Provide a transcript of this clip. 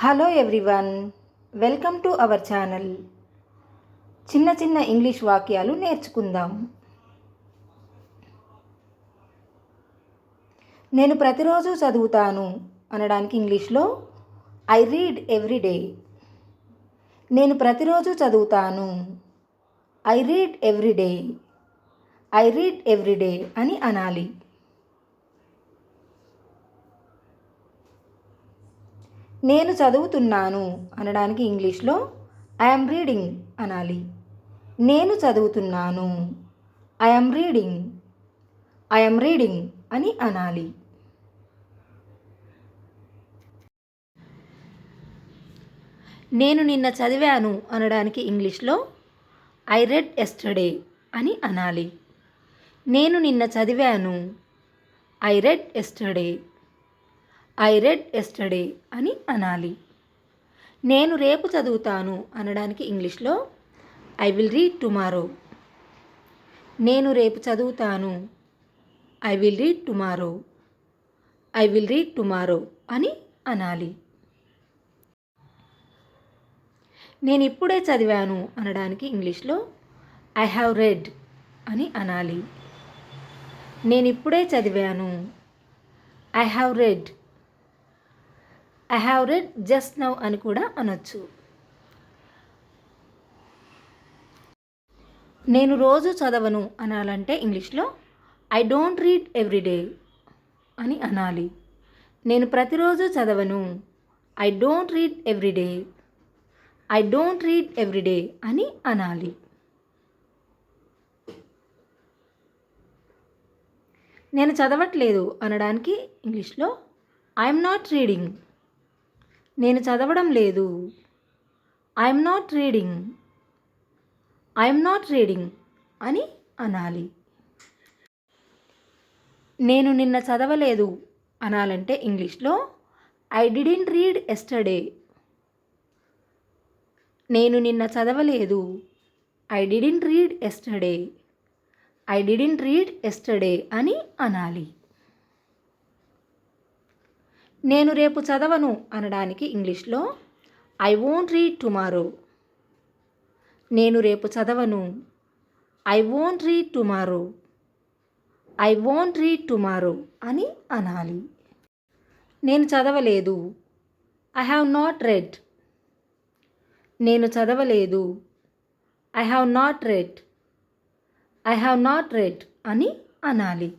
Hello everyone, welcome to our channel. చిన్న చిన్న English వాక్యాలు నేర్చుకుందాం. నేను ప్రతిరోజు చదువుతాను అనడానికి ఇంగ్లీష్లో ఐ రీడ్ ఎవ్రీ డే. నేను ప్రతిరోజు చదువుతాను, I read every day. I read every day అని అనాలి. నేను చదువుతున్నాను అనడానికి ఇంగ్లీష్లో ఐఎమ్ రీడింగ్ అనాలి. నేను చదువుతున్నాను, ఐఎమ్ రీడింగ్. ఐఎమ్ రీడింగ్ అని అనాలి. నేను నిన్న చదివాను అనడానికి ఇంగ్లీష్లో ఐ రెడ్ ఎస్టర్డే అని అనాలి. నేను నిన్న చదివాను, I read yesterday. I read yesterday అని అనాలి. నేను రేపు చదువుతాను అనడానికి ఇంగ్లీష్లో ఐ విల్ రీడ్ టుమారో. నేను రేపు చదువుతాను, I will read tomorrow. I will read tomorrow అని అనాలి. నేను ఇప్పుడే చదివాను అనడానికి ఇంగ్లీష్లో ఐ హ్యావ్ రెడ్ అని అనాలి. నేను ఇప్పుడే చదివాను, I have read. I have read just now అని కూడా అనొచ్చు. నేను రోజు చదవను అనాలంటే ఇంగ్లీష్లో I don't read every day అని అనాలి. నేను ప్రతిరోజు చదవను, I don't read every day. I don't read every day అని అనాలి. నేను చదవట్లేదు అనడానికి ఇంగ్లీష్లో ఐఎమ్ నాట్ రీడింగ్. నేను చదవడం లేదు, I'm not reading. I'm not reading అని అనాలి. నేను నిన్న చదవలేదు అనాలంటే ఇంగ్లీష్లో ఐ డిడ్ంట్ రీడ్ ఎస్టర్డే. నేను నిన్న చదవలేదు, I didn't read yesterday. I didn't read yesterday అని అనాలి. నేను రేపు చదవను అనడానికి ఇంగ్లీష్లో ఐ వోంట్ రీడ్ టుమారో. నేను రేపు చదవను, I won't read tomorrow. I won't read tomorrow అని అనాలి. నేను చదవలేదు, ఐ హ్యావ్ నాట్ రెడ్. నేను చదవలేదు, I have not red. I have not red అని అనాలి.